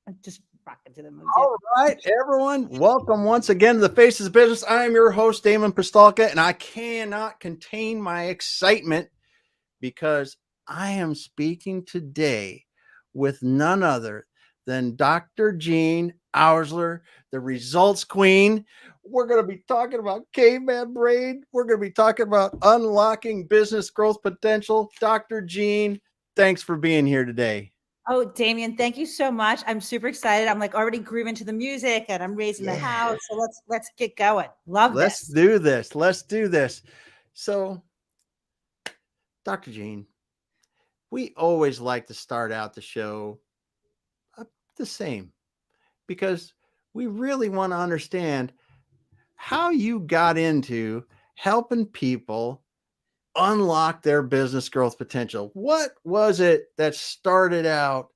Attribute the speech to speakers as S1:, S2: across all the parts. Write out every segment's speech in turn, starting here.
S1: I'm just rocking to the mood.
S2: All right, everyone, welcome once again to the Faces of Business. I am your host, Damon Pistolka, and I cannot contain my excitement because I am speaking today with none other than Dr. Jean Ousler, the results queen. We're going to be talking about caveman brain. We're going to be talking about unlocking business growth potential. Dr. Jean, thanks for being here today.
S1: Oh, Damien, thank you so much. I'm super excited. I'm like already grooving to the music and I'm raising the
S2: Yeah.
S1: house. So let's get going. Love
S2: Let's
S1: this.
S2: do this. Let's do this. So, Dr. Jean, we always like to start out the show the same because we really want to understand how you got into helping people unlock their business growth potential. What was it that started out,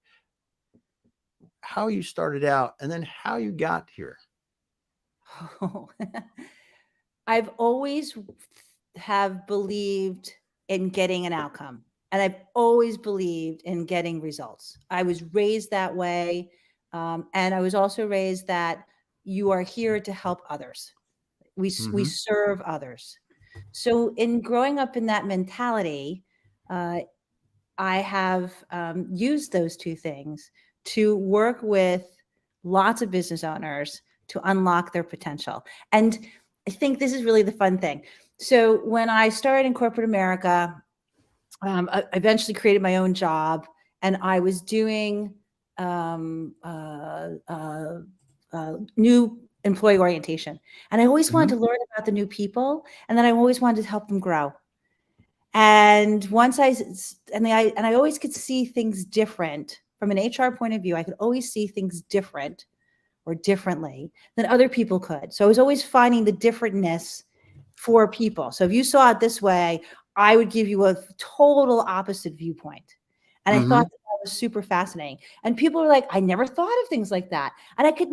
S2: how you started out, and then how you got here?
S1: Oh, I've always have believed in getting an outcome. And I've always believed in getting results. I was raised that way. And I was also raised that you are here to help others. We
S2: Mm-hmm.
S1: serve others. So in growing up in that mentality, uh, I have used those two things to work with lots of business owners to unlock their potential. And I think this is really the fun thing. So when I started in corporate America, I eventually created my own job, and I was doing new employee orientation. And I always wanted
S2: Mm-hmm.
S1: to learn about the new people, and then I always wanted to help them grow. And once I always could see things different from an HR point of view. I could always see things different or differently than other people could. So I was always finding the differentness for people. So if you saw it this way, I would give you a total opposite viewpoint. And I
S2: Mm-hmm.
S1: thought that was super fascinating. And people were like, I never thought of things like that. And I could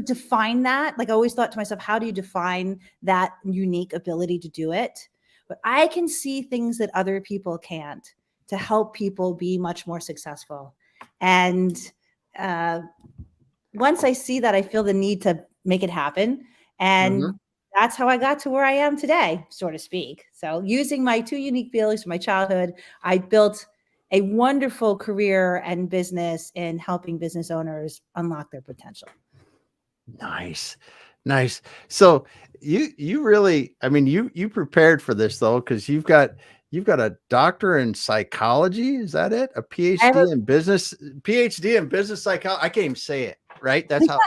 S1: define that. Like I always thought to myself, how do you define that unique ability to do it? But I can see things that other people can't to help people be much more successful. And uh, once I see that, I feel the need to make it happen.
S2: Mm-hmm.
S1: And that's how I got to where I am today, so to speak. So, using my two unique feelings from my childhood, I built a wonderful career and business in helping business owners unlock their potential.
S2: Nice. Nice. So you really, I mean, you prepared for this though, because you've got a doctor in psychology. Is that it? A
S1: I have a
S2: PhD in business psychology. I can't even say it, right? That's how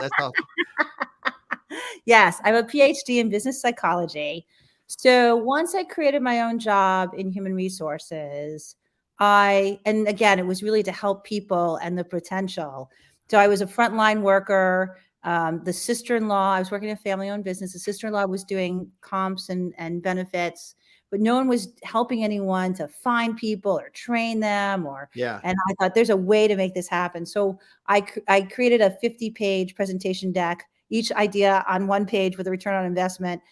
S1: Yes, I have a PhD in business psychology. So once I created my own job in human resources, and again, it was really to help people and the potential. So I was a frontline worker. The sister-in-law, I was working in a family-owned business. The sister-in-law was doing comps and benefits, but no one was helping anyone to find people or train them.
S2: yeah.
S1: And I thought there's a way to make this happen. So I created a 50-page presentation deck, each idea on one page with a return on investment,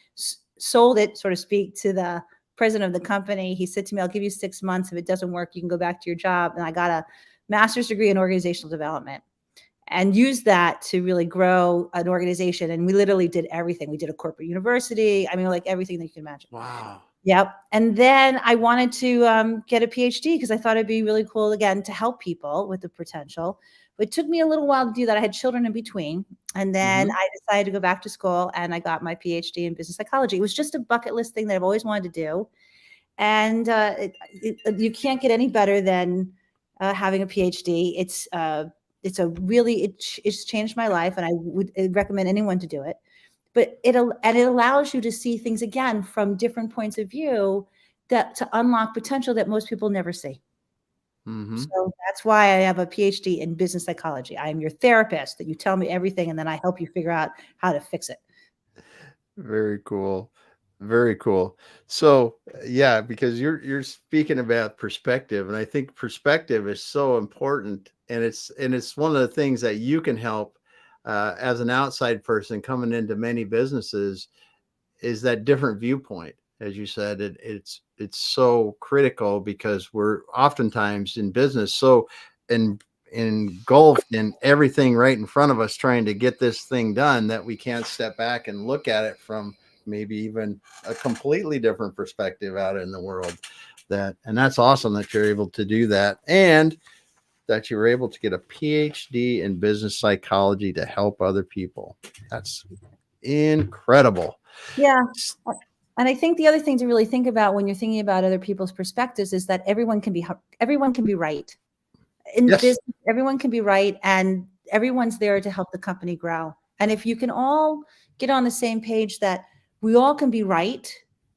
S1: sold it, so to speak, to the president of the company. He said to me, I'll give you 6 months. If it doesn't work, you can go back to your job. And I got a master's degree in organizational development and used that to really grow an organization. And we literally did everything. We did a corporate university. I mean, like everything that you can imagine.
S2: Wow.
S1: Yep. And then I wanted to get a PhD because I thought it'd be really cool, again, to help people with the potential. But it took me a little while to do that. I had children in between. And then
S2: Mm-hmm.
S1: I decided to go back to school and I got my PhD in business psychology. It was just a bucket list thing that I've always wanted to do. And you can't get any better than having a PhD. It's a really, it's changed my life and I would recommend anyone to do it. But it allows you to see things again from different points of view that to unlock potential that most people never see.
S2: Mm-hmm.
S1: So that's why I have a PhD in business psychology. I am your therapist that you tell me everything and then I help you figure out how to fix it.
S2: Very cool. Very cool. So, yeah, because you're speaking about perspective, and I think perspective is so important, and it's one of the things that you can help as an outside person coming into many businesses is that different viewpoint. As you said, it's so critical because we're oftentimes in business so in engulfed in everything right in front of us, trying to get this thing done, that we can't step back and look at it from maybe even a completely different perspective out in the world. And that's awesome that you're able to do that, and that you were able to get a PhD in business psychology to help other people. That's incredible.
S1: Yeah. And I think the other thing to really think about when you're thinking about other people's perspectives is that everyone can be right. In
S2: Yes.
S1: business, everyone can be right, and everyone's there to help the company grow. And if you can all get on the same page that we all can be right,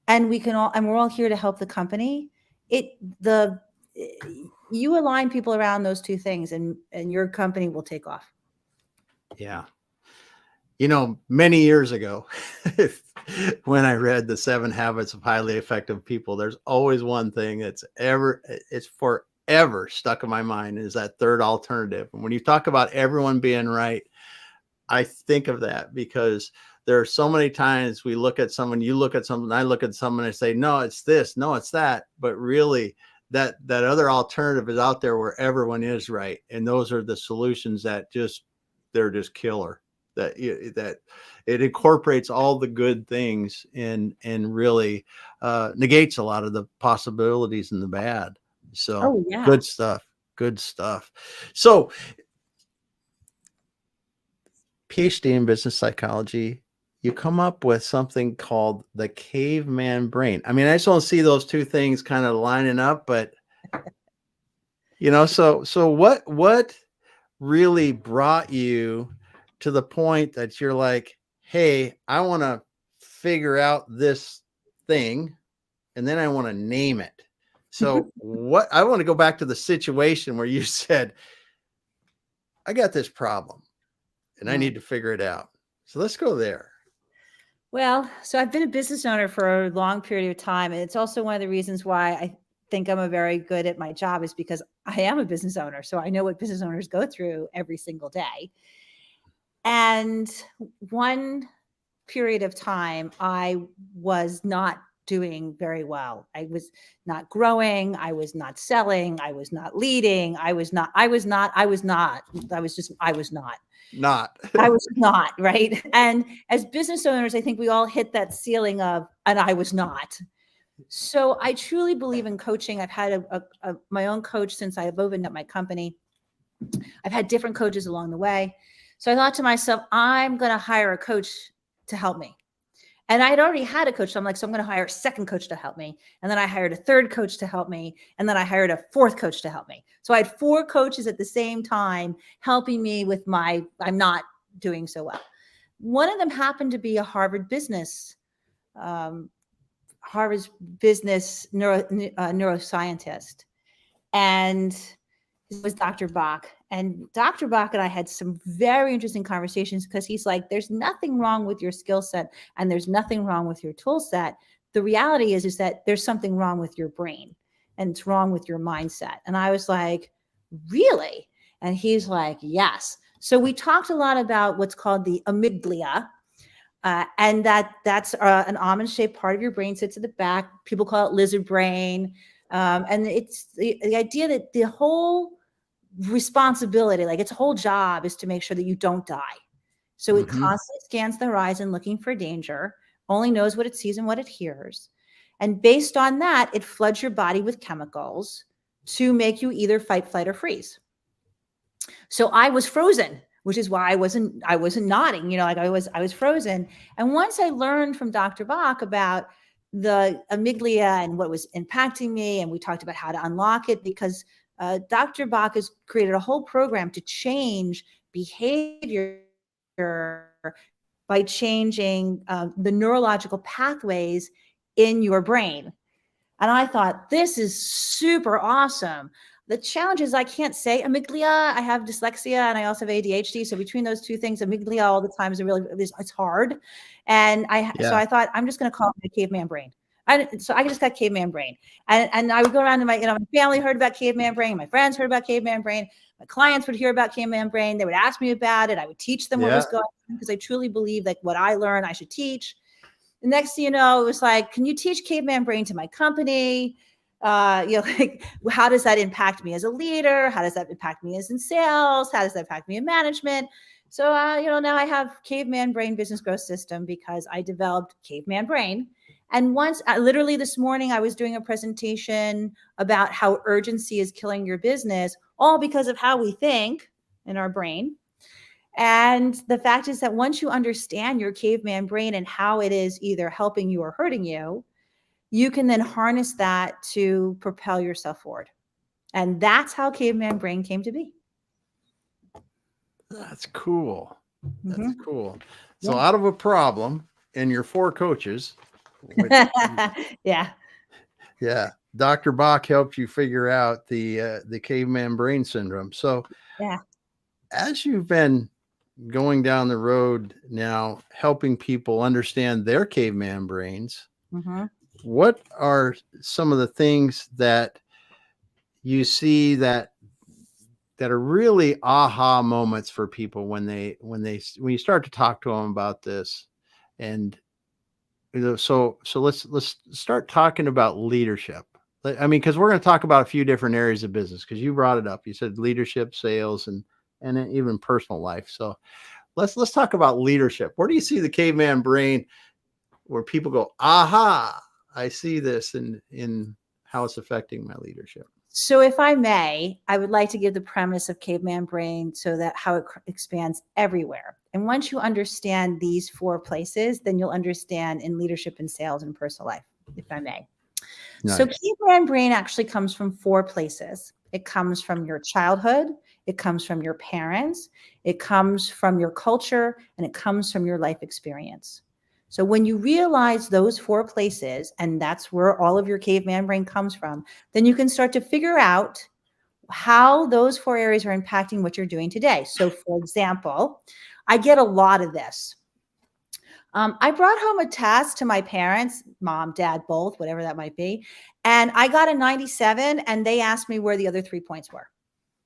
S1: and we're all here to help the company, you align people around those two things, and your company will take off.
S2: Yeah. Many years ago, when I read The 7 Habits of Highly Effective People, there's always one thing it's forever stuck in my mind, is that third alternative. And when you talk about everyone being right, I think of that, because there are so many times we look at someone, you look at someone, I look at someone and say, no, it's this, no, it's that. But really, that other alternative is out there where everyone is right. And those are the solutions that they're just killer. That it incorporates all the good things and really negates a lot of the possibilities and the bad. So
S1: Yeah.
S2: Good stuff. So PhD in business psychology, you come up with something called the caveman brain. I mean, I just don't see those two things kind of lining up, but so what really brought you to the point that you're like, hey, I want to figure out this thing, and then I want to name it. So I want to go back to the situation where you said, I got this problem and I need to figure it out. So let's go there.
S1: Well, so I've been a business owner for a long period of time. And it's also one of the reasons why I think I'm very good at my job, is because I am a business owner. So I know what business owners go through every single day. And one period of time, I was not doing very well. I was not growing. I was not selling. I was not leading. I was not. Right. And as business owners, I think we all hit that ceiling of, and I was not. So I truly believe in coaching. I've had my own coach since I've opened up my company. I've had different coaches along the way. So I thought to myself, I'm going to hire a coach to help me. And I had already had a coach. So I'm going to hire a second coach to help me. And then I hired a third coach to help me. And then I hired a fourth coach to help me. So I had 4 coaches at the same time helping me with I'm not doing so well. One of them happened to be a Harvard business neuroscientist. And it was Dr. Bach. And Dr. Bach and I had some very interesting conversations, because he's like, there's nothing wrong with your skill set and there's nothing wrong with your tool set. The reality is that there's something wrong with your brain, and it's wrong with your mindset. And I was like, really? And he's like, yes. So we talked a lot about what's called the amygdala. And that's an almond-shaped part of your brain, sits at the back. People call it lizard brain. And it's the idea that the whole responsibility, like its whole job, is to make sure that you don't die. So it constantly scans the horizon looking for danger, only knows what it sees and what it hears. And based on that, it floods your body with chemicals to make you either fight, flight, or freeze. So I was frozen, which is why I wasn't nodding, like I was frozen. And once I learned from Dr. Bach about the amygdala and what was impacting me, and we talked about how to unlock it, because Dr. Bach has created a whole program to change behavior by changing the neurological pathways in your brain. And I thought, this is super awesome. The challenge is I can't say amygdala. I have dyslexia and I also have ADHD. So between those two things, amygdala all the time it's hard. And so I thought, I'm just going to call it the caveman brain. So I just got caveman brain. And I would go around to my family heard about caveman brain. My friends heard about caveman brain. My clients would hear about caveman brain. They would ask me about it. I would teach them what was going on, because I truly believe that what I learn, I should teach. The next thing you know, it was like, can you teach caveman brain to my company? Like, how does that impact me as a leader? How does that impact me as in sales? How does that impact me in management? So, now I have Caveman Brain Business Growth System because I developed Caveman Brain. And once, literally this morning, I was doing a presentation about how urgency is killing your business, all because of how we think in our brain. And the fact is that once you understand your caveman brain and how it is either helping you or hurting you, you can then harness that to propel yourself forward. And that's how caveman brain came to be.
S2: That's cool. That's
S1: Mhm.
S2: cool. So
S1: Yeah.
S2: out of a problem and your 4 coaches, which,
S1: Yeah.
S2: yeah, Dr. Bach helped you figure out the caveman brain syndrome. So
S1: Yeah.
S2: as you've been going down the road now, helping people understand their caveman brains,
S1: Mhm.
S2: what are some of the things that you see that are really aha moments for people when you start to talk to them about this? And so let's start talking about leadership. I mean, because we're going to talk about a few different areas of business, because you brought it up. You said leadership, sales, and then even personal life. So let's talk about leadership. Where do you see the caveman brain where people go, aha, I see this in how it's affecting my leadership?
S1: So if I may, I would like to give the premise of caveman brain so that how it expands everywhere. And once you understand these 4 places, then you'll understand in leadership and sales and personal life, if I may. So
S2: Nice.
S1: caveman brain actually comes from 4 places. It comes from your childhood, it comes from your parents, it comes from your culture, and it comes from your life experience. So when you realize those 4 places, and that's where all of your caveman brain comes from, then you can start to figure out how those 4 areas are impacting what you're doing today. So for example, I get a lot of this. I brought home a test to my parents, mom, dad, both, whatever that might be. And I got a 97 and they asked me where the other 3 points were.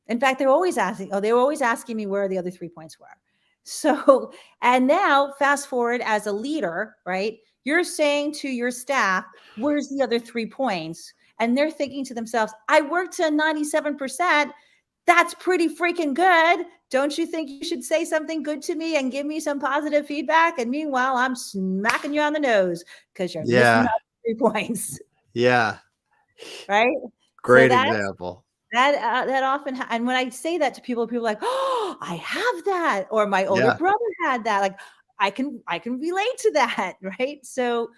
S1: In fact, they were always asking me where the other 3 points were. So, and now fast forward as a leader, right? You're saying to your staff, where's the other 3 points? And they're thinking to themselves, I worked to 97%. That's pretty freaking good. Don't you think you should say something good to me and give me some positive feedback? And meanwhile, I'm smacking you on the nose because you're missing
S2: Yeah.
S1: out 3 points,
S2: Yeah.
S1: right? So
S2: Great example.
S1: that often, and when I say that to people, people are like, oh, I have that, or my older
S2: Yeah.
S1: brother had that. Like, I can relate to that, right? So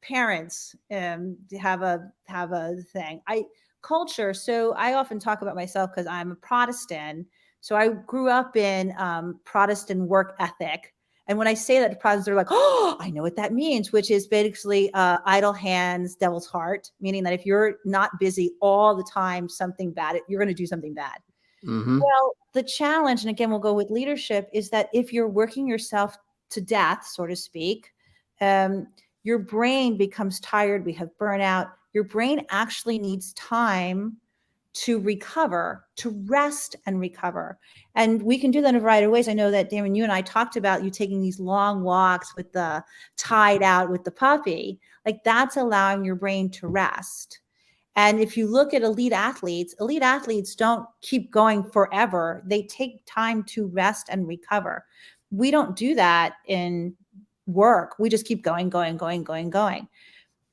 S1: parents have a thing. I culture. So I often talk about myself because I'm a Protestant. So I grew up in Protestant work ethic. And when I say that to Protestants, they're like, oh, I know what that means, which is basically idle hands, devil's heart, meaning that if you're not busy all the time, something bad, you're going to do something bad.
S2: Mm-hmm.
S1: Well, the challenge, and again, we'll go with leadership, is that if you're working yourself to death, so to speak, um, your brain becomes tired. We have burnout. Your brain actually needs time to recover, to rest and recover. And we can do that in a variety of ways. I know that, Damon, you and I talked about you taking these long walks with the tied out with the puppy. Like, that's allowing your brain to rest. And if you look at elite athletes don't keep going forever. They take time to rest and recover. We don't do that in work. We just keep going, going, going, going, going.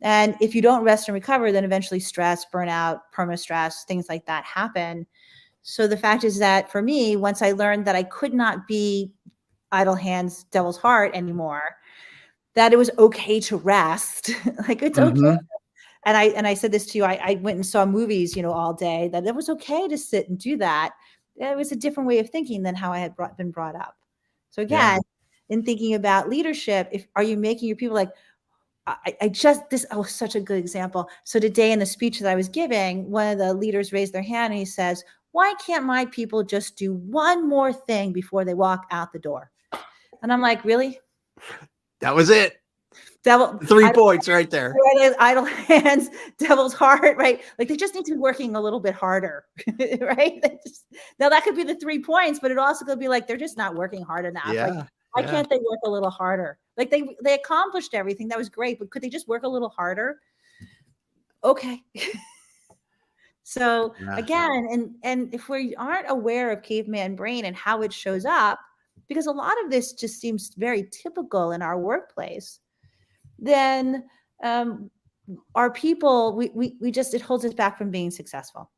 S1: And if you don't rest and recover, then eventually stress, burnout, perma-stress, things like that happen. So the fact is that for me, once I learned that I could not be idle hands, devil's heart anymore, that it was okay to rest. Like, it's okay.
S2: Mm-hmm.
S1: And I said this to you. I went and saw movies, all day. That it was okay to sit and do that. It was a different way of thinking than how I had been brought up. So
S2: Yeah.
S1: again, in thinking about leadership, are you making your people like, I just this oh such a good example. So today in the speech that I was giving, one of the leaders raised their hand and he says, "Why can't my people just do one more thing before they walk out the door?" And I'm like, "Really?
S2: That was it.
S1: Devil,
S2: 3 points right there.
S1: idle hands, devil's heart, right? Like, they just need to be working a little bit harder, right? Now that could be the 3 points, but it also could be like they're just not working hard enough. Like,
S2: Yeah.
S1: why
S2: Yeah.
S1: can't they work a little harder? Like, they accomplished everything. That was great, but could they just work a little harder? Okay. So
S2: Yeah.
S1: again, and if we aren't aware of caveman brain and how it shows up, because a lot of this just seems very typical in our workplace, then um, our people, we just, it holds us back from being successful.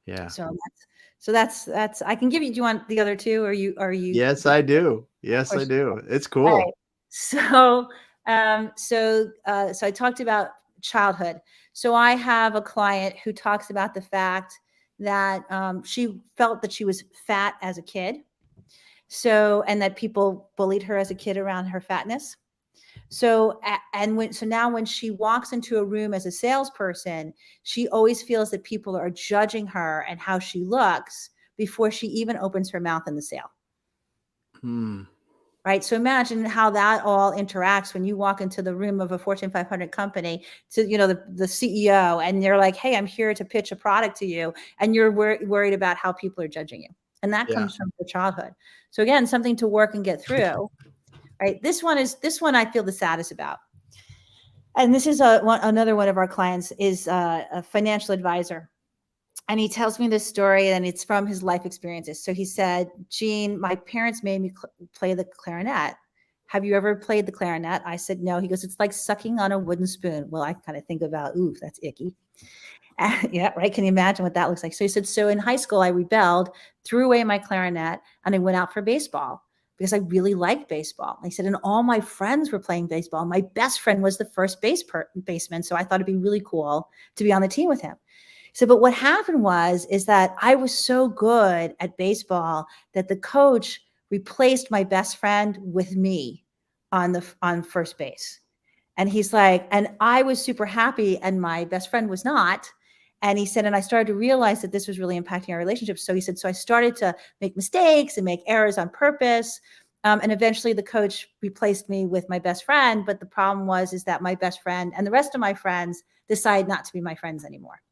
S2: Yeah.
S1: So that's I can give you. Do you want the other two? Or you?
S2: Yes, I do.
S1: Of
S2: Yes, I
S1: course.
S2: do. It's
S1: All
S2: cool.
S1: right. So I talked about childhood. So I have a client who talks about the fact that she felt that she was fat as a kid. So, and that people bullied her as a kid around her fatness. So now when she walks into a room as a salesperson, she always feels that people are judging her and how she looks before she even opens her mouth in the sale.
S2: Hmm.
S1: Right. So imagine how that all interacts when you walk into the room of a Fortune 500 company to, the CEO, and you're like, hey, I'm here to pitch a product to you. And you're worried about how people are judging you. And that
S2: Yeah.
S1: comes from your childhood. So again, something to work and get through. Right. This one I feel the saddest about. And this is another one of our clients is a financial advisor. And he tells me this story, and it's from his life experiences. So he said, Jean, my parents made me play the clarinet. Have you ever played the clarinet? I said, no. He goes, it's like sucking on a wooden spoon. Well, I kind of think about, ooh, that's icky. Yeah, right. Can you imagine what that looks like? So he said, so in high school, I rebelled, threw away my clarinet, and I went out for baseball because I really liked baseball. He said, and all my friends were playing baseball. My best friend was the first baseman. So I thought it'd be really cool to be on the team with him. So, but what happened is that I was so good at baseball that the coach replaced my best friend with me on first base. And he's like, and I was super happy, and my best friend was not. And he said, and I started to realize that this was really impacting our relationship. So he said, so I started to make mistakes and make errors on purpose. And eventually the coach replaced me with my best friend. But the problem is that my best friend and the rest of my friends decided not to be my friends anymore.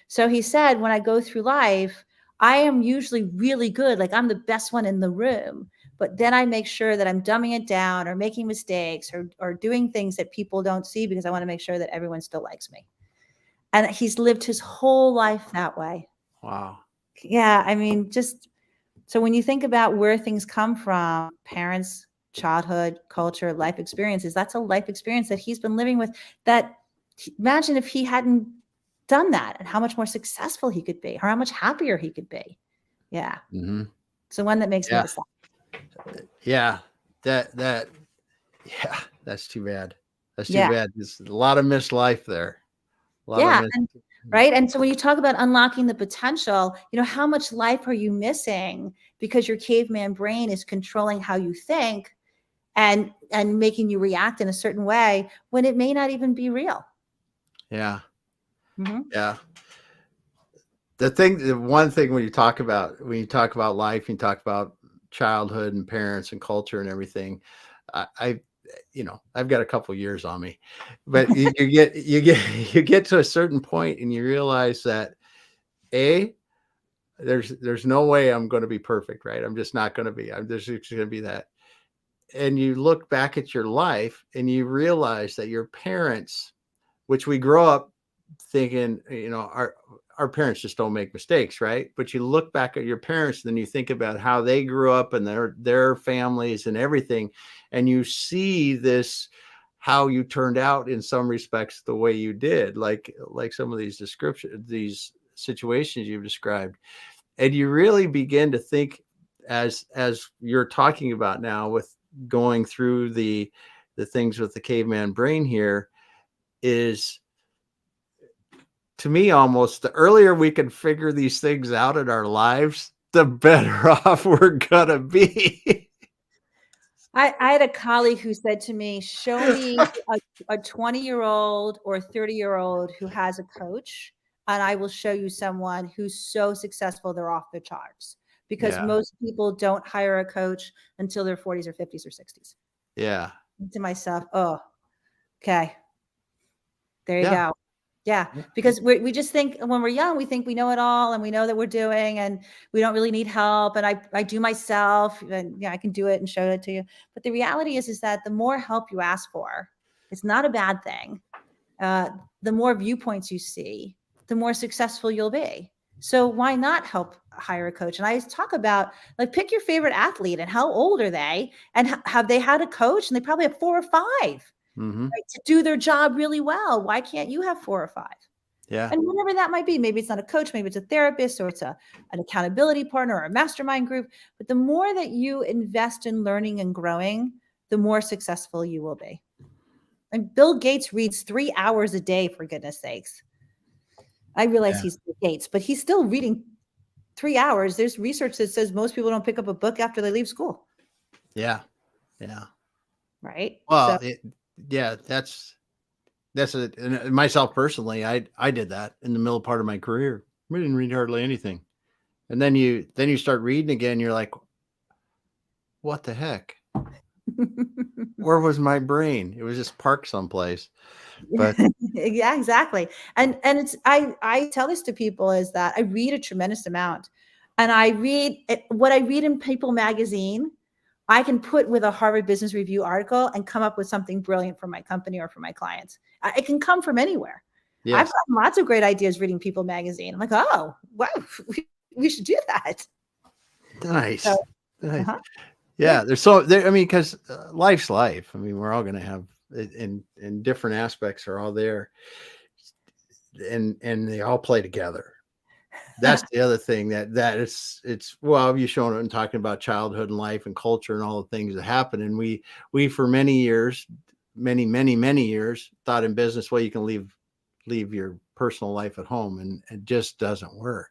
S1: So he said, when I go through life, I am usually really good. Like I'm the best one in the room. But then I make sure that I'm dumbing it down or making mistakes or doing things that people don't see because I want to make sure that everyone still likes me. And he's lived his whole life that way.
S2: Wow.
S1: Yeah. I mean, just so when you think about where things come from, parents, childhood, culture, life experiences, that's a life experience that he's been living with. That imagine if he hadn't done that and how much more successful he could be or how much happier he could be. Yeah.
S2: Mm-hmm.
S1: It's the one that makes me
S2: Yeah.
S1: the sad.
S2: Yeah. That. Yeah. That's too bad. That's too
S1: Yeah.
S2: bad. There's a lot of missed life there. A lot of
S1: Yeah.
S2: missed.
S1: Right. And so when you talk about unlocking the potential, how much life are you missing because your caveman brain is controlling how you think and making you react in a certain way when it may not even be real.
S2: Yeah.
S1: Mm-hmm.
S2: Yeah. The one thing when you talk about life, you talk about childhood and parents and culture and everything. I I've got a couple years on me, but you get you get to a certain point and you realize that there's no way I'm going to be perfect, right? I'm just not going to be. I'm just going to be that. And you look back at your life and you realize that your parents, which we grow up thinking, our parents just don't make mistakes, right? But you look back at your parents, then you think about how they grew up and their families and everything, and you see this how you turned out in some respects the way you did, like some of these situations you've described, and you really begin to think as you're talking about now with going through the things with the caveman brain here is, to me, almost the earlier we can figure these things out in our lives, the better off we're gonna be.
S1: I had a colleague who said to me, show me a 20-year-old or 30-year-old who has a coach, and I will show you someone who's so successful they're off the charts. Because
S2: Yeah.
S1: most people don't hire a coach until their 40s or 50s or 60s.
S2: Yeah.
S1: To myself, oh, okay, there you
S2: Yeah.
S1: go. Yeah,
S2: Yeah.
S1: because we just think when we're young, we think we know it all and we know that we're doing and we don't really need help. And I do myself and I can do it and show it to you. But the reality is that the more help you ask for, it's not a bad thing. The more viewpoints you see, the more successful you'll be. So why not help hire a coach? And I talk about, like, pick your favorite athlete and how old are they, and have they had a coach? And they probably have 4 or 5,
S2: Mm-hmm.
S1: right, to do their job really well. Why can't you have 4 or 5?
S2: Yeah.
S1: And whatever that might be, maybe it's not a coach, maybe it's a therapist, or it's an accountability partner or a mastermind group. But the more that you invest in learning and growing, the more successful you will be. And Bill Gates reads 3 hours a day, for goodness sakes. I realize
S2: Yeah.
S1: he's Bill Gates, but he's still reading 3 hours. There's research that says most people don't pick up a book after they leave school.
S2: Yeah. Yeah.
S1: Right.
S2: Well,
S1: So
S2: yeah, that's it. And myself personally, I did that in the middle part of my career. I didn't read hardly anything. And then you start reading again, you're like, what the heck? Where was my brain? It was just parked someplace. But
S1: yeah, exactly. And it's, I tell this to people, is that I read a tremendous amount, and I read what I read in People magazine, I can put with a Harvard Business Review article and come up with something brilliant for my company or for my clients. It can come from anywhere. I've
S2: yes,
S1: got lots of great ideas reading People magazine. I'm like, oh, wow, we should do that.
S2: nice.
S1: So,
S2: Nice.
S1: uh-huh. Yeah.
S2: Yeah, there's so there. I mean, because life's life. I mean, we're all going to have in different aspects are all there, and they all play together. That's the other thing that it's well, you showing it and talking about childhood and life and culture and all the things that happen. And we for many years, many years, thought in business, well, you can leave your personal life at home, and it just doesn't work.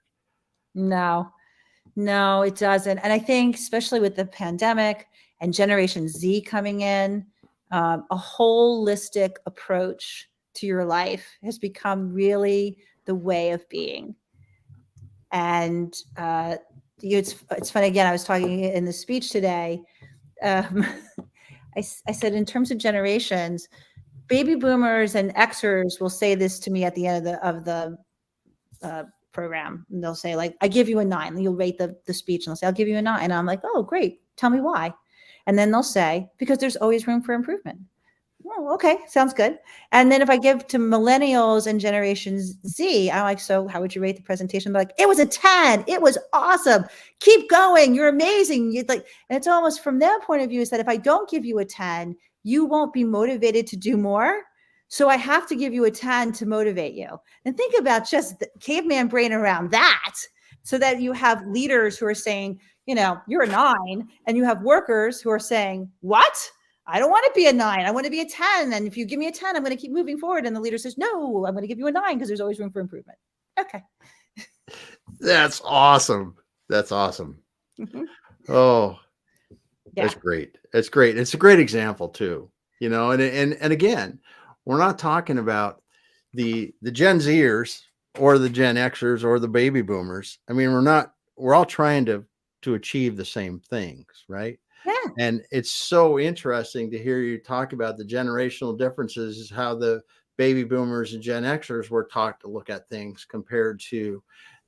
S1: No, it doesn't. And I think, especially with the pandemic and Generation Z coming in, a holistic approach to your life has become really the way of being. And it's funny. Again, I was talking in the speech today. Um, I said, in terms of generations, baby boomers and Xers will say this to me at the end of the program, and they'll say, like, I give you a 9. You'll rate the speech, and they'll say, I'll give you a 9. And I'm like, oh, great. Tell me why. And then they'll say, because there's always room for improvement. Oh, okay. Sounds good. And then if I give to millennials and Generation Z, I'm like, so how would you rate the presentation? They're like, it was a 10. It was awesome. Keep going. You're amazing. You'd like, and it's almost from their point of view, is that if I don't give you a 10, you won't be motivated to do more. So I have to give you a 10 to motivate you. And think about just the caveman brain around that, so that you have leaders who are saying, you're a 9, and you have workers who are saying, what? I don't want to be a 9. I want to be a 10. And if you give me a 10, I'm going to keep moving forward. And the leader says, no, I'm going to give you a 9 because there's always room for improvement. Okay.
S2: That's awesome. That's awesome.
S1: Mhm.
S2: Oh,
S1: Yeah.
S2: that's great. That's great. It's a great example too. And again, we're not talking about the Gen Zers or the Gen Xers or the baby boomers. I mean, we're all trying to achieve the same things, right?
S1: Yeah.
S2: And it's so interesting to hear you talk about the generational differences, how the baby boomers and Gen Xers were taught to look at things compared to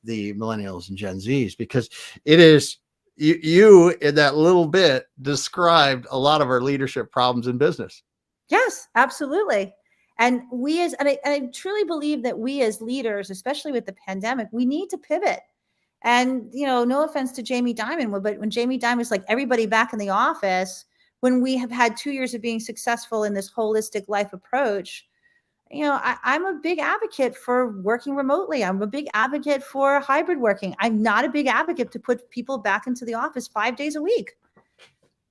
S2: the millennials and Gen Zs, because it is you in that little bit described a lot of our leadership problems in business.
S1: Yes, absolutely. And I truly believe that we as leaders, especially with the pandemic, we need to pivot. And, no offense to Jamie Dimon, but when Jamie Dimon's like, everybody back in the office, when we have had 2 years of being successful in this holistic life approach, I'm a big advocate for working remotely. I'm a big advocate for hybrid working. I'm not a big advocate to put people back into the office 5 days a week,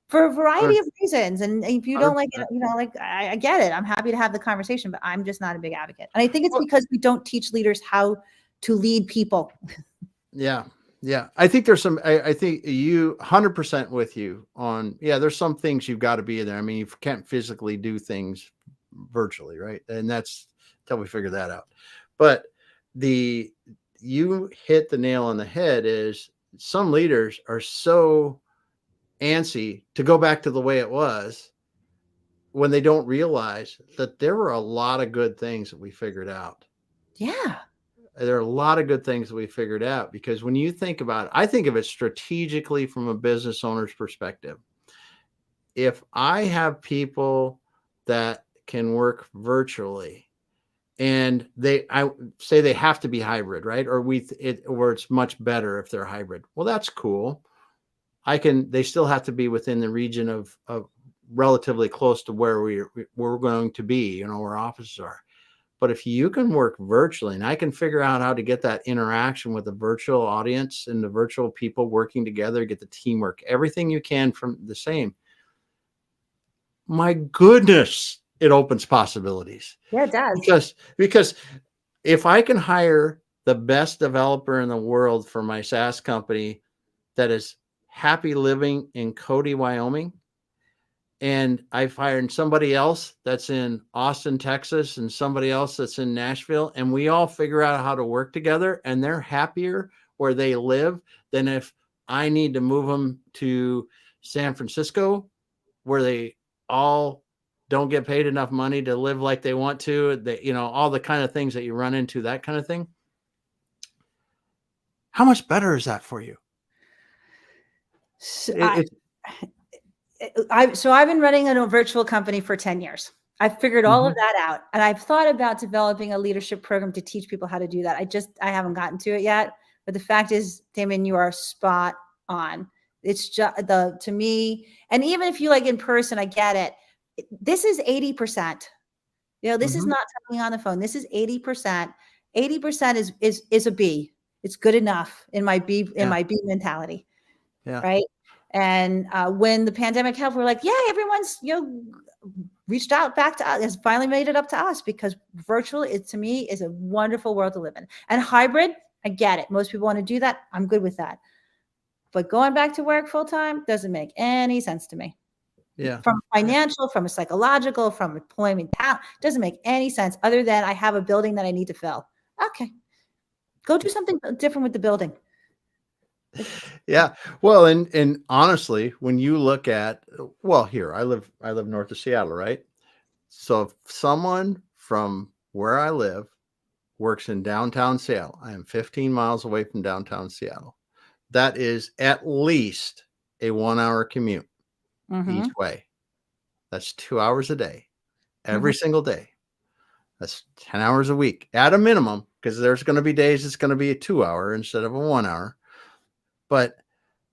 S1: for a variety of reasons. And if you don't like it,
S2: 100%.
S1: like, I get it. I'm happy to have the conversation, but I'm just not a big advocate. And I think it's
S2: Well,
S1: because we don't teach leaders how to lead people.
S2: yeah. Yeah. I think there's I think you 100% with you on, yeah, there's some things you've got to be there. I mean, you can't physically do things virtually, right? And that's till we figure that out. But you hit the nail on the head, is some leaders are so antsy to go back to the way it was, when they don't realize that there were a lot of good things that we figured out.
S1: Yeah.
S2: There are a lot of good things that we figured out, because when you think about it, I think of it strategically from a business owner's perspective. If I have people that can work virtually, and I say they have to be hybrid, right? Or or it's much better if they're hybrid. Well, that's cool. They still have to be within the region of relatively close to where we're going to be, where offices are. But if you can work virtually, and I can figure out how to get that interaction with the virtual audience and the virtual people working together, get the teamwork, everything you can from the same, my goodness, it opens possibilities.
S1: Yeah, it does.
S2: Because if I can hire the best developer in the world for my SaaS company that is happy living in Cody, Wyoming, and I've hired somebody else that's in Austin, Texas, and somebody else that's in Nashville, and we all figure out how to work together, and they're happier where they live than if I need to move them to San Francisco, where they all don't get paid enough money to live like they want to. All the kind of things that you run into, that kind of thing. How much better is that for you?
S1: So I've been running a virtual company for 10 years. I've figured all of that out, and I've thought about developing a leadership program to teach people how to do that. I haven't gotten to it yet, but the fact is, Damon, you are spot on. It's just to me, and even if you like in person, I get it. This is 80%. This is not talking on the phone. This is 80%. 80% is a B. It's good enough in my B mentality.
S2: Yeah.
S1: Right. And when the pandemic happened, we're like, yeah, everyone's, reached out back to us, has finally made it up to us, because virtual, to me, is a wonderful world to live in. And hybrid, I get it. Most people want to do that. I'm good with that. But going back to work full time doesn't make any sense to me.
S2: Yeah.
S1: From financial, from a psychological, from employment, doesn't make any sense other than I have a building that I need to fill. Okay. Go do something different with the building.
S2: Yeah. Well, and honestly, when you look at, here, I live north of Seattle, right? So if someone from where I live works in downtown Seattle, I am 15 miles away from downtown Seattle. That is at least a 1-hour commute each way. That's 2 hours a day, every single day. That's 10 hours a week at a minimum, because there's going to be days it's going to be a 2-hour instead of a 1 hour. But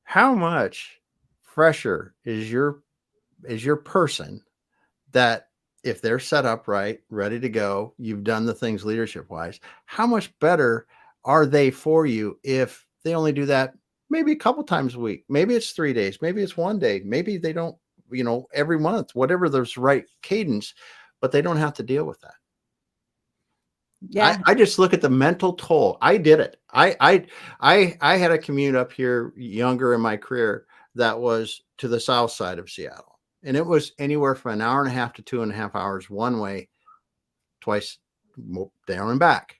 S2: how much fresher is your person that if they're set up right, ready to go, you've done the things leadership wise, how much better are they for you if they only do that maybe a couple times a week? Maybe it's 3 days, maybe it's 1 day, maybe they don't, every month, whatever there's right cadence, but they don't have to deal with that.
S1: Yeah.
S2: I just look at the mental toll. I did it. I had a commute up here younger in my career that was to the south side of Seattle. And it was anywhere from 1.5 hours to 2.5 hours one way, twice there and back.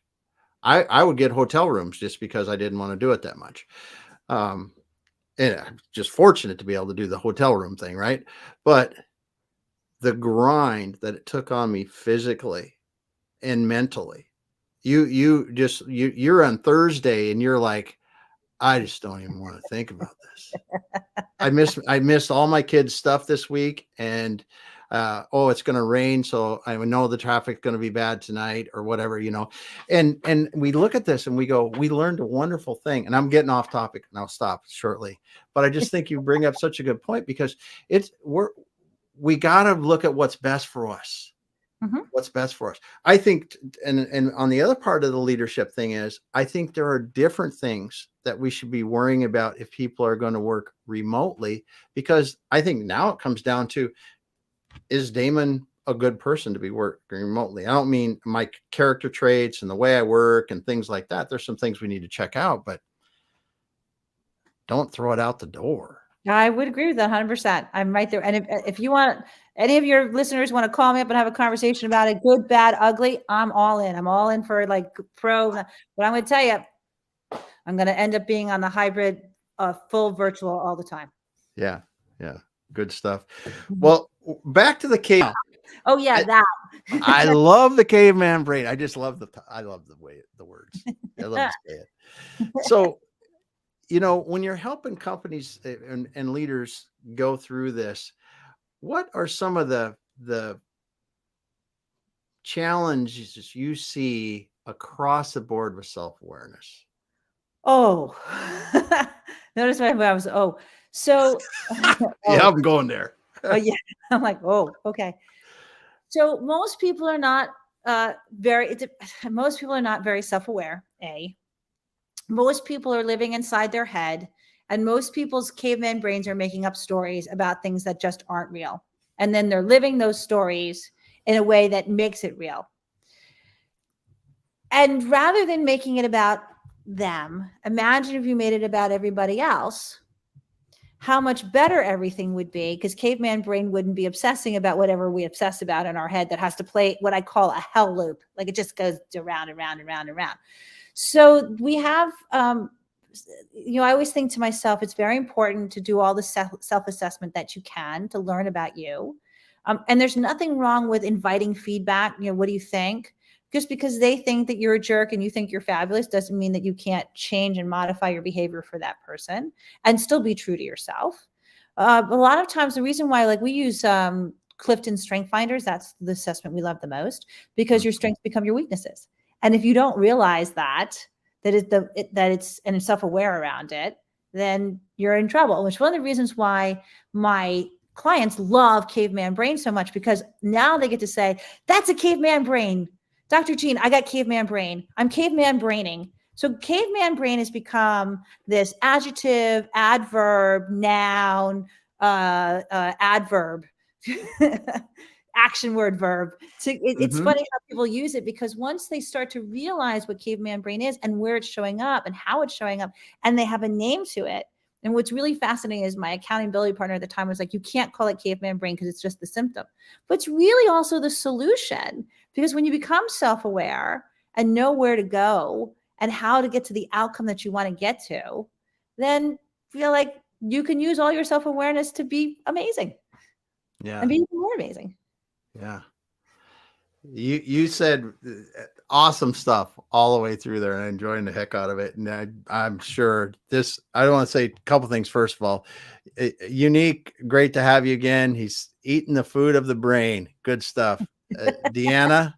S2: I would get hotel rooms just because I didn't want to do it that much. And I'm just fortunate to be able to do the hotel room thing, right? But the grind that it took on me physically and mentally, you're on Thursday and you're like, I just don't even want to think about this. I missed all my kids' stuff this week, and it's going to rain, so I know the traffic's going to be bad tonight or whatever, and we look at this and we go, we learned a wonderful thing. And I'm getting off topic and I'll stop shortly, but I just think you bring up such a good point, because we got to look at what's best for us. What's best for us. I think, and on the other part of the leadership thing is, I think there are different things that we should be worrying about if people are going to work remotely, because I think now it comes down to, is Damon a good person to be working remotely? I don't mean my character traits and the way I work and things like that. There's some things we need to check out, but don't throw it out the door.
S1: I would agree with that 100%. I'm right there. And if you want, any of your listeners want to call me up and have a conversation about it, good, bad, ugly, I'm all in. I'm all in for like pro. But I'm going to tell you, I'm going to end up being on the hybrid, full virtual all the time.
S2: Yeah. Yeah. Good stuff. Well, back to the cave.
S1: Oh yeah.
S2: I love the caveman brain. I just love I love the way the words. I love to say it. So, when you're helping companies and leaders go through this, what are some of the challenges you see across the board with self-awareness?
S1: Oh, notice my I was, so,
S2: Yeah,
S1: oh,
S2: I'm going there.
S1: oh yeah. I'm like, oh, okay. So most people are not most people are not very self-aware. Most people are living inside their head, and most people's caveman brains are making up stories about things that just aren't real. And then they're living those stories in a way that makes it real. And rather than making it about them, imagine if you made it about everybody else, how much better everything would be, because caveman brain wouldn't be obsessing about whatever we obsess about in our head that has to play what I call a hell loop. Like it just goes around and round and round and round. So we have, I always think to myself, it's very important to do all the self-assessment that you can to learn about you. And there's nothing wrong with inviting feedback. What do you think? Just because they think that you're a jerk and you think you're fabulous doesn't mean that you can't change and modify your behavior for that person and still be true to yourself. A lot of times the reason why, like we use Clifton Strength Finders, that's the assessment we love the most, because your strengths become your weaknesses. And if you don't realize that it's and self-aware around it, then you're in trouble. Which is one of the reasons why my clients love caveman brain so much, because now they get to say, that's a caveman brain. Dr. Jean, I got caveman brain. I'm caveman braining. So caveman brain has become this adjective, adverb, noun, adverb, action word, verb. So it's funny how people use it, because once they start to realize what caveman brain is and where it's showing up and how it's showing up, and they have a name to it. And what's really fascinating is my accountability partner at the time was like, you can't call it caveman brain because it's just the symptom. But it's really also the solution, because when you become self-aware and know where to go and how to get to the outcome that you want to get to, then feel like you can use all your self-awareness to be amazing.
S2: Yeah.
S1: And be even more amazing.
S2: Yeah. You said awesome stuff all the way through there, and I'm enjoying the heck out of it. And I'm sure I don't want to say a couple things. First of all, Unique, great to have you again. He's eating the food of the brain. Good stuff. Deanna,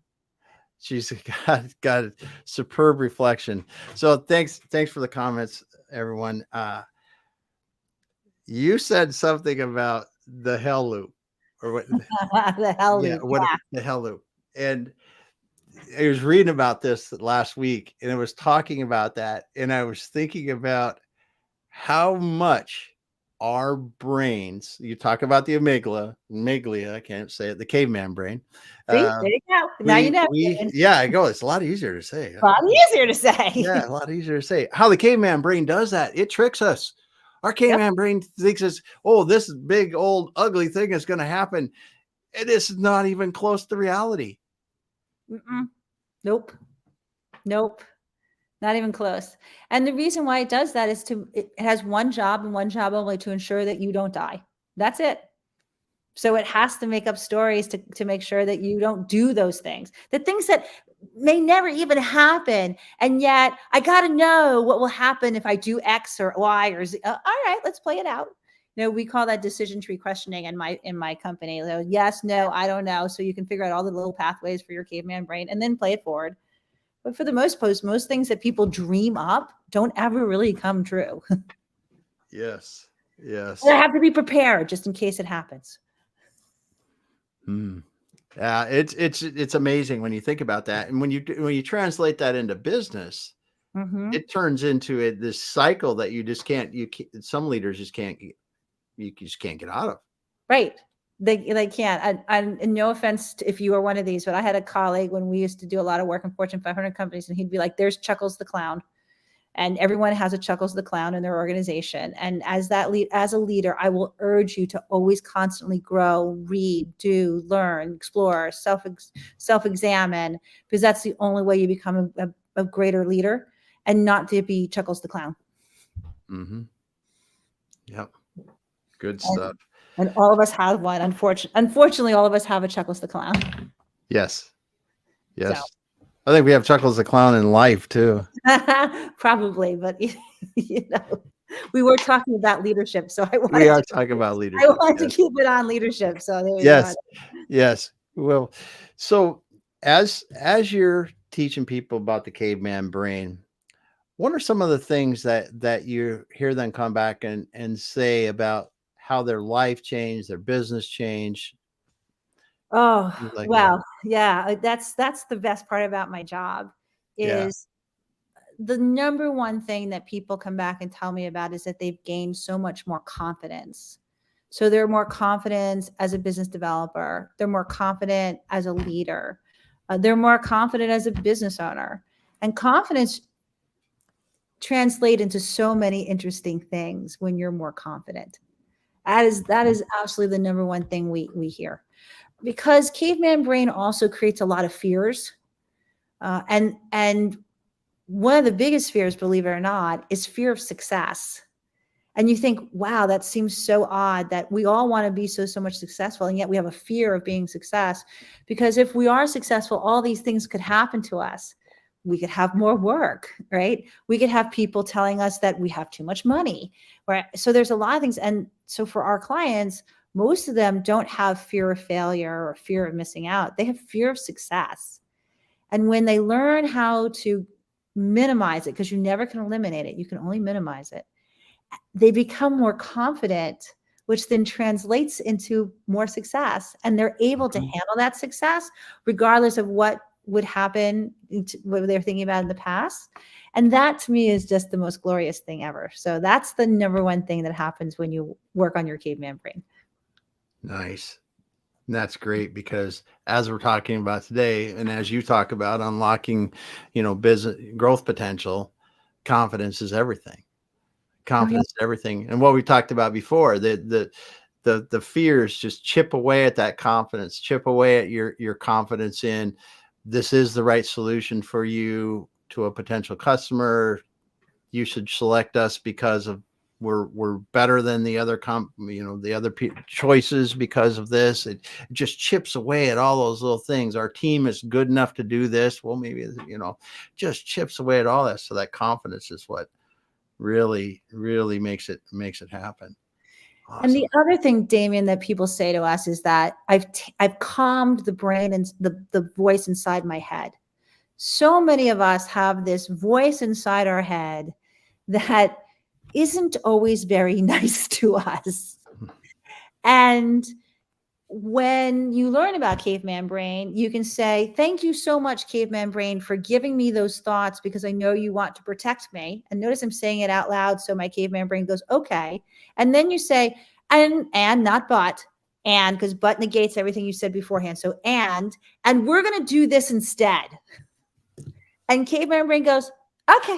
S2: she's got a superb reflection. So thanks for the comments, everyone. You said something about the hell loop, or what?
S1: The hell loop.
S2: The hell loop. And I was reading about this last week, and it was talking about that. And I was thinking about how much our brains, you talk about the amygdala, I can't say it, the caveman brain.
S1: See, there you go. Now you know.
S2: I go, it's a lot easier to say.
S1: A lot easier to say.
S2: Yeah, a lot easier to say. How the caveman brain does that, it tricks us. Our caveman brain thinks this big, old, ugly thing is going to happen. It is not even close to reality.
S1: Nope. Not even close. And the reason why it does that is it has one job and one job only, to ensure that you don't die. That's it. So it has to make up stories to make sure that you don't do those things, the things that may never even happen. And yet I got to know what will happen if I do X or Y or Z. All right, let's play it out. We call that decision tree questioning in my company. So yes, no, I don't know. So you can figure out all the little pathways for your caveman brain and then play it forward. But for the most things that people dream up don't ever really come true.
S2: Yes. Yes.
S1: I have to be prepared just in case it happens.
S2: Yeah, it's amazing when you think about that, and when you translate that into business, it turns into this cycle that you just can't. Some leaders just can't. You just can't get out of.
S1: Right. They can't. And no offense if you are one of these, but I had a colleague when we used to do a lot of work in Fortune 500 companies, and he'd be like, "There's Chuckles the clown." And everyone has a Chuckles the clown in their organization. And as a leader, I will urge you to always constantly grow, read, do, learn, explore, self-examine, because that's the only way you become a greater leader, and not to be Chuckles the clown.
S2: Yep. Good stuff.
S1: And all of us have one. Unfortunately, all of us have a Chuckles the clown.
S2: Yes. So. I think we have Chuckles the clown in life too.
S1: Probably, but we were talking about leadership, so
S2: we are talking about leadership.
S1: I wanted to keep it on leadership. So there you
S2: go. Yes. Well, so as you're teaching people about the caveman brain, what are some of the things that you hear them come back and say about how their life changed, their business changed,
S1: Oh,
S2: things like that?
S1: well, yeah, that's the best part about my job
S2: Yeah.
S1: is the number one thing that people come back and tell me about is that they've gained so much more confidence. So they're more confident as a business developer. They're more confident as a leader. They're more confident as a business owner. And confidence translate into so many interesting things when you're more confident. That is absolutely the number one thing we hear, because caveman brain also creates a lot of fears, and one of the biggest fears, believe it or not, is fear of success. And you think, wow, that seems so odd that we all want to be so much successful, and yet we have a fear of being success, because if we are successful, all these things could happen to us. We could have more work, right? We could have people telling us that we have too much money, right? So there's a lot of things. And so for our clients, most of them don't have fear of failure or fear of missing out. They have fear of success. And when they learn how to minimize it, because you never can eliminate it, you can only minimize it, they become more confident, which then translates into more success. And they're able to
S2: Mhm.
S1: handle that success regardless of what would happen, what they're thinking about in the past. And that to me is just the most glorious thing ever. So that's the number one thing that happens when you work on your caveman brain.
S2: Nice. And that's great because as we're talking about today, and as you talk about unlocking, business growth potential, confidence is everything.
S1: Oh, yeah.
S2: Confidence is everything. And what we talked about before, the fears just chip away at that confidence, chip away at your confidence in this is the right solution for you to a potential customer. You should select us because of we're better than the other choices because of this. It just chips away at all those little things. Our team is good enough to do this. Well, maybe just chips away at all that. So that confidence is what really makes it happen.
S1: And the
S2: Awesome.
S1: other thing, Damien, that people say to us is that I've calmed the brain and the voice inside my head. So many of us have this voice inside our head that isn't always very nice to us. And when you learn about caveman brain, you can say, thank you so much, caveman brain, for giving me those thoughts, because I know you want to protect me. And notice I'm saying it out loud. So my caveman brain goes, okay. And then you say, and not but, and, because but negates everything you said beforehand. So, and we're going to do this instead. And caveman brain goes, okay.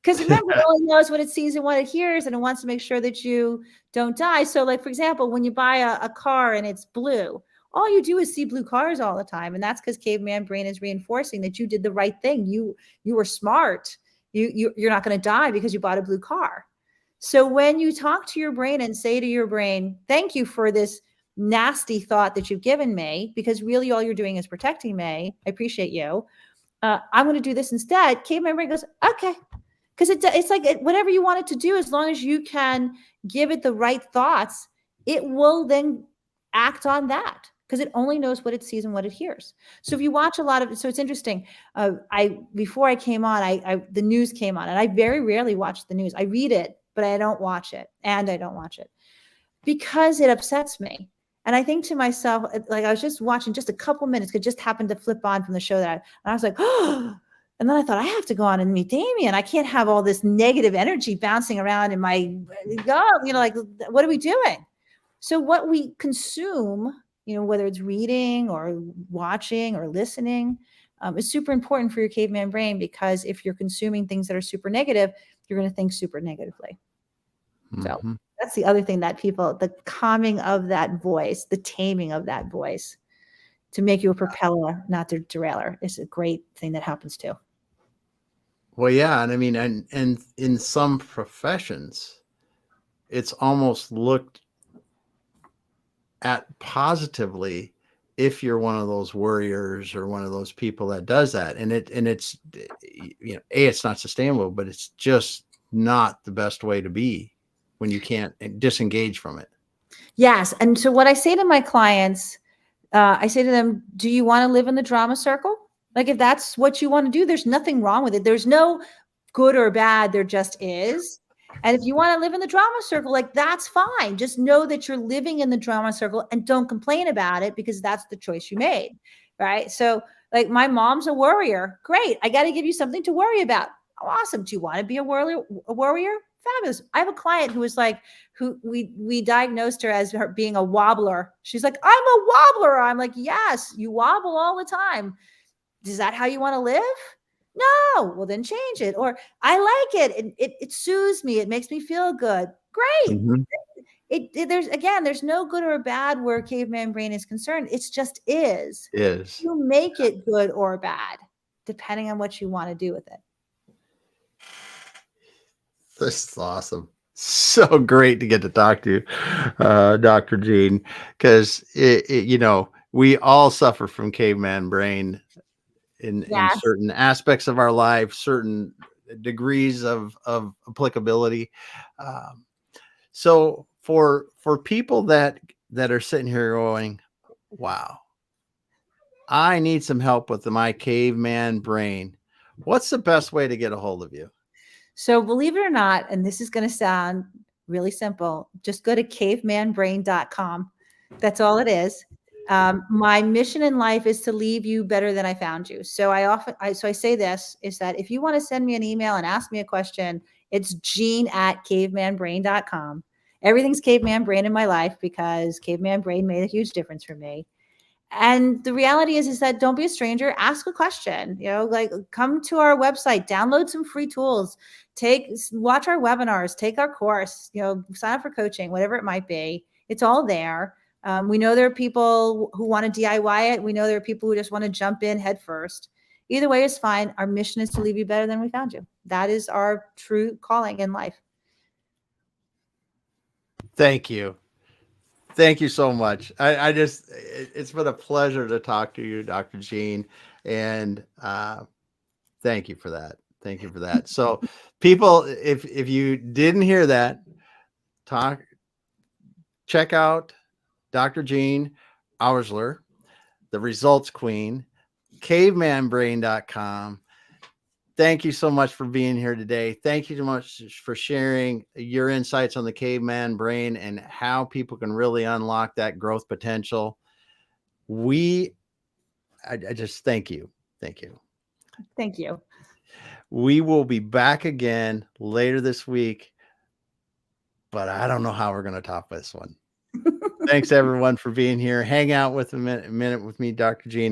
S1: Because remember, it only knows what it sees and what it hears, and it wants to make sure that you don't die. So, like, for example, when you buy a car and it's blue, all you do is see blue cars all the time. And that's because caveman brain is reinforcing that you did the right thing. You were smart. You're not going to die because you bought a blue car. So when you talk to your brain and say to your brain, thank you for this nasty thought that you've given me, because really all you're doing is protecting me. I appreciate you. I'm going to do this instead. Caveman brain goes, okay. Because it's like whatever you want it to do, as long as you can give it the right thoughts, it will then act on that, because it only knows what it sees and what it hears. So if you watch a lot of, so it's interesting. Before I came on, the news came on, and I very rarely watch the news. I read it, but I don't watch it, and I don't watch it because it upsets me. And I think to myself, like, I was just watching just a couple minutes, because it just happened to flip on from the show and I was like, oh. And then I thought, I have to go on and meet Damien. I can't have all this negative energy bouncing around in my God, like, what are we doing? So what we consume, whether it's reading or watching or listening, is super important for your caveman brain, because if you're consuming things that are super negative, you're going to think super negatively. So
S2: Mhm.
S1: that's the other thing that the calming of that voice, the taming of that voice to make you a propeller, not a derailer, is a great thing that happens too.
S2: Well, yeah, and I mean, and in some professions, it's almost looked at positively if you're one of those warriors or one of those people that does that, and it's it's not sustainable, but it's just not the best way to be when you can't disengage from it.
S1: Yes. And so what I say to my clients, I say to them, do you want to live in the drama circle? Like, if that's what you want to do, there's nothing wrong with it. There's no good or bad. There just is. And if you want to live in the drama circle, like, that's fine. Just know that you're living in the drama circle and don't complain about it, because that's the choice you made. Right. So, like, my mom's a worrier. Great. I got to give you something to worry about. Awesome. Do you want to be a worrier? Fabulous. I have a client who was like, who we diagnosed her as her being a wobbler. She's like, I'm a wobbler. I'm like, yes, you wobble all the time. Is that how you want to live? No. Well, then change it. Or, I like it. It soothes me. It makes me feel good. Great.
S2: Mhm.
S1: There's no good or bad where caveman brain is concerned. It's just is.
S2: Is.
S1: You make it good or bad depending on what you want to do with it.
S2: This is awesome. So great to get to talk to you, Dr. Jean, because we all suffer from caveman brain in
S1: Yes.
S2: certain aspects of our life, certain degrees of applicability. So for people that are sitting here going, wow, I need some help with my caveman brain, what's the best way to get a hold of you?
S1: So, believe it or not, and this is going to sound really simple, just go to cavemanbrain.com. That's all it is. My mission in life is to leave you better than I found you. So I say this is that if you want to send me an email and ask me a question, it's Jean@cavemanbrain.com. Everything's caveman brain in my life because caveman brain made a huge difference for me. And the reality is that don't be a stranger, ask a question, like, come to our website, download some free tools, watch our webinars, take our course, sign up for coaching, whatever it might be. It's all there. We know there are people who want to DIY it. We know there are people who just want to jump in head first. Either way is fine. Our mission is to leave you better than we found you. That is our true calling in life.
S2: Thank you. Thank you so much. It's been a pleasure to talk to you, Dr. Jean. And thank you for that. Thank you for that. So people, if you didn't hear that, check out Dr. Jean Ousler, the results queen, cavemanbrain.com. Thank you so much for being here today. Thank you so much for sharing your insights on the caveman brain and how people can really unlock that growth potential. I just thank you. Thank you.
S1: Thank you.
S2: We will be back again later this week, but I don't know how we're going to top this one. Thanks everyone for being here. Hang out with a minute with me, Dr. Jean.